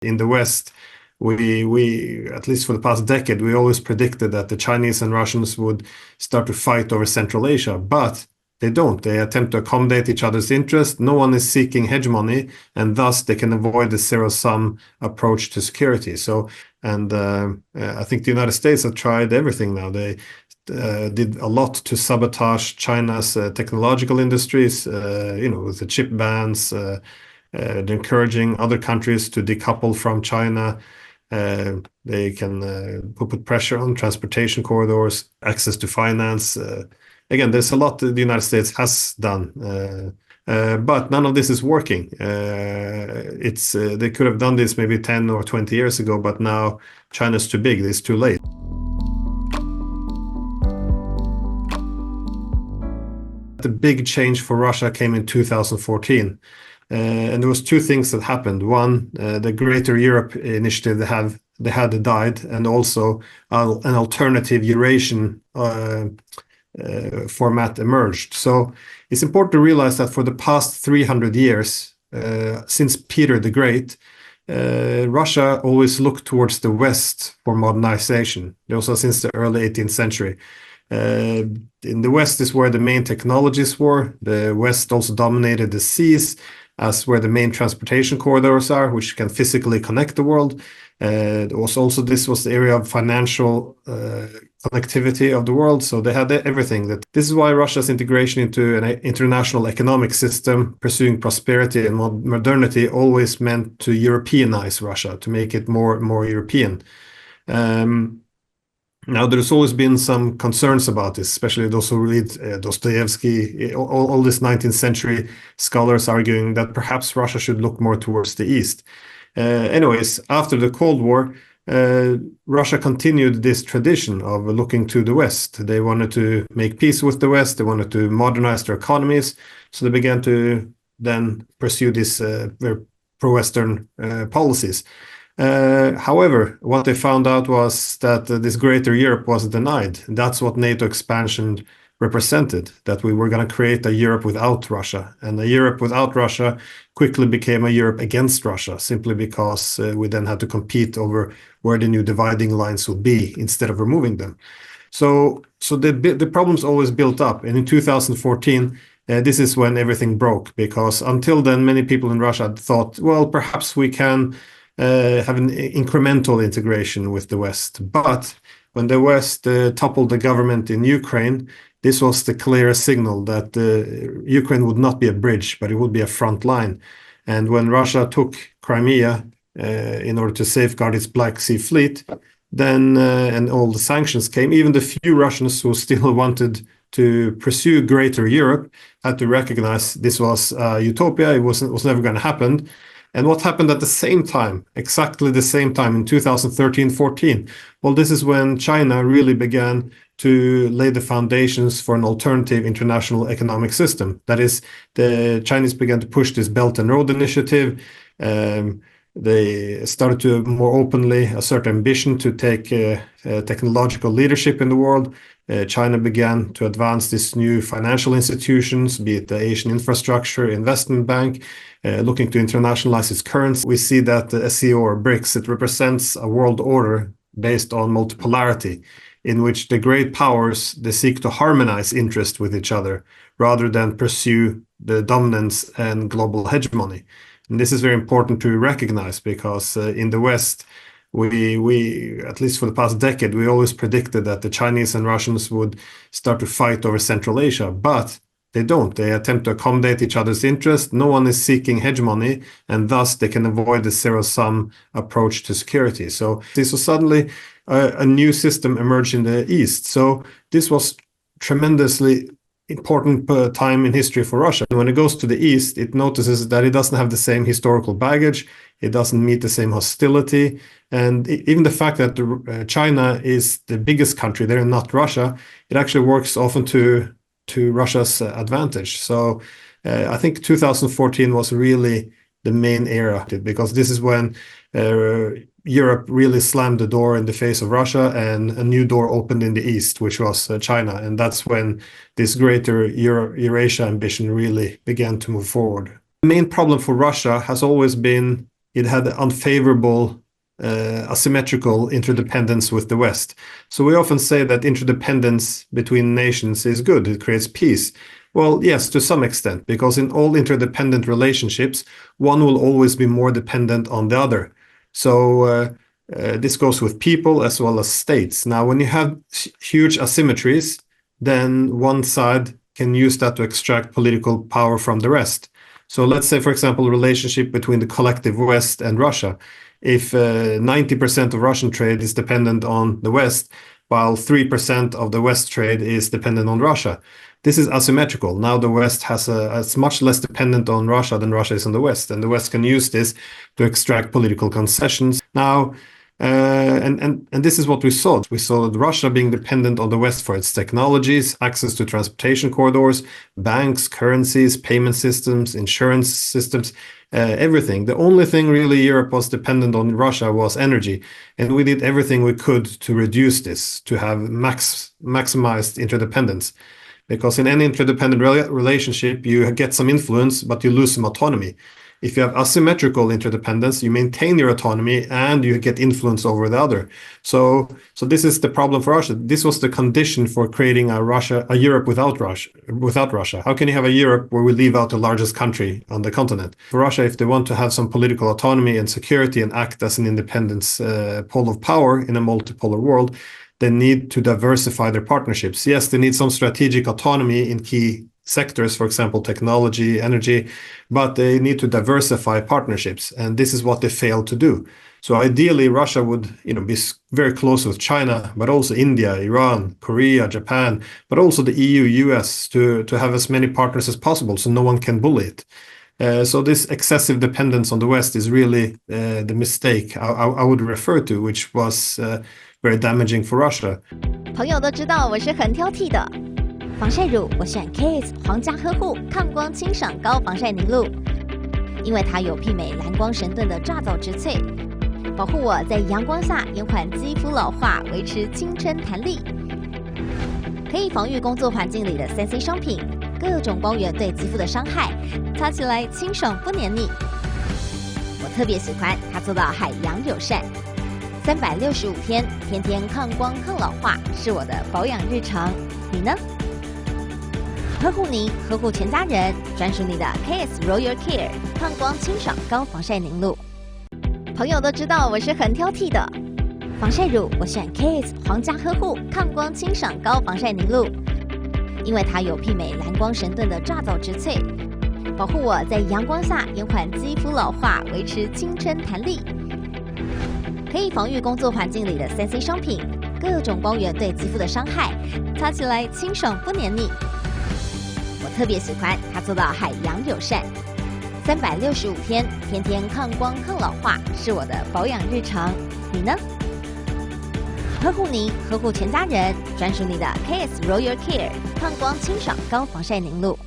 In the West, we at least for the past decade, we always predicted that the Chinese and Russians would start to fight over Central Asia, but they don't. They attempt to accommodate each other's interests. No one is seeking hegemony, and thus they can avoid the zero-sum approach to security. I think the United States have tried everything now. They did a lot to sabotage China's technological industries, with the chip bans. They're encouraging other countries to decouple from China. They can put pressure on transportation corridors, access to finance. Again, there's a lot that the United States has done, but none of this is working. They could have done this maybe 10 or 20 years ago, but now China's too big. It's too late. The big change for Russia came in 2014. And there was two things that happened. One, the Greater Europe initiative they had died, and also an alternative Eurasian format emerged. So it's important to realize that for the past 300 years, since Peter the Great, Russia always looked towards the West for modernization, also since the early 18th century. In the West is where the main technologies were. The West also dominated the seas, as where the main transportation corridors are, which can physically connect the world. Also, this was the area of financial connectivity of the world, so they had everything. This is why Russia's integration into an international economic system, pursuing prosperity and modernity, always meant to Europeanize Russia, to make it more European. Now, there's always been some concerns about this, especially those who read Dostoevsky, all these 19th century scholars arguing that perhaps Russia should look more towards the East. Anyways, after the Cold War, Russia continued this tradition of looking to the West. They wanted to make peace with the West. They wanted to modernize their economies. So they began to then pursue these very pro-Western policies. However, what they found out was that this Greater Europe was denied. That's what NATO expansion represented, that we were going to create a Europe without Russia. And a Europe without Russia quickly became a Europe against Russia, simply because we then had to compete over where the new dividing lines would be instead of removing them. So the problems always built up. And in 2014, this is when everything broke, because until then, many people in Russia thought, well, perhaps we can have an incremental integration with the West. But when the West toppled the government in Ukraine, this was the clear signal that Ukraine would not be a bridge, but it would be a front line. And when Russia took Crimea in order to safeguard its Black Sea fleet, then and all the sanctions came, even the few Russians who still wanted to pursue Greater Europe had to recognize this was utopia. It was never going to happen. And what happened at the same time, exactly the same time in 2013-14? Well, this is when China really began to lay the foundations for an alternative international economic system. That is, the Chinese began to push this Belt and Road Initiative. They started to more openly assert ambition to take technological leadership in the world. China began to advance these new financial institutions, be it the Asian Infrastructure Investment Bank, looking to internationalize its currency. We see that the SCO, or BRICS, it represents a world order based on multipolarity, in which the great powers, they seek to harmonize interest with each other rather than pursue the dominance and global hegemony. And this is very important to recognize, because in the West, we at least for the past decade, we always predicted that the Chinese and Russians would start to fight over Central Asia, but they don't. They attempt to accommodate each other's interests. No one is seeking hegemony, and thus they can avoid the zero-sum approach to security. So suddenly a new system emerged in the East. So this was tremendously important time in history for Russia. When it goes to the East, it notices that it doesn't have the same historical baggage. It doesn't meet the same hostility. And even the fact that China is the biggest country there and not Russia, it actually works often to Russia's advantage. So I think 2014 was really the main era, because this is when Europe really slammed the door in the face of Russia, and a new door opened in the East, which was China. And that's when this greater Eurasia ambition really began to move forward. The main problem for Russia has always been it had unfavorable asymmetrical interdependence with the West. So we often say that interdependence between nations is good, it creates peace. Well, yes, to some extent, because in all interdependent relationships, one will always be more dependent on the other. So this goes with people as well as states. Now, when you have huge asymmetries, then one side can use that to extract political power from the rest. So let's say, for example, relationship between the collective West and Russia. If 90% of Russian trade is dependent on the West, while 3% of the West trade is dependent on Russia. This is asymmetrical. Now the West is much less dependent on Russia than Russia is on the West, and the West can use this to extract political concessions. Now, and this is what we saw. We saw that Russia being dependent on the West for its technologies, access to transportation corridors, banks, currencies, payment systems, insurance systems, everything. The only thing really Europe was dependent on Russia was energy. And we did everything we could to reduce this, to have maximized interdependence. Because in any interdependent relationship, you get some influence, but you lose some autonomy. If you have asymmetrical interdependence, you maintain your autonomy and you get influence over the other. So this is the problem for Russia. This was the condition for creating a Europe without Russia. How can you have a Europe where we leave out the largest country on the continent? For Russia, if they want to have some political autonomy and security and act as an independent pole of power in a multipolar world, they need to diversify their partnerships. Yes, they need some strategic autonomy in key sectors, for example, technology, energy, but they need to diversify partnerships, and this is what they failed to do. So ideally, Russia would, be very close with China, but also India, Iran, Korea, Japan, but also the EU, US, to have as many partners as possible, so no one can bully it. So this excessive dependence on the West is really the mistake I would refer to, which was very damaging for Russia. 朋友都知道我是很挑剔的。防晒乳我选 KS 皇家呵护抗光清爽高防晒凝露，因为它有媲美蓝光神盾的抓藻植萃，保护我在阳光下延缓肌肤老化，维持青春弹力。可以防御工作环境里的3C 商品，各种光源对肌肤的伤害，擦起来清爽不黏腻。我特别喜欢它做到海洋友善，365天，天天抗光抗老化，是我的保养日常。你呢？呵护您，呵护全家人，专属你的 KS Royal Care 抗光清爽高防晒凝露。朋友都知道我是很挑剔的，防晒乳我选 KS 皇家呵护抗光清爽高防晒凝露，因为它有媲美蓝光神盾的抓藻植萃，保护我在阳光下延缓肌肤老化，维持青春弹力。可以防御工作环境里的3C 商品，各种光源对肌肤的伤害，擦起来清爽不黏腻。我特别喜欢它做到海洋友善，365天，天天抗光抗老化，是我的保养日常。你呢？呵护您，呵护全家人，专属你的 KS Royal Care 抗光清爽高防晒凝露。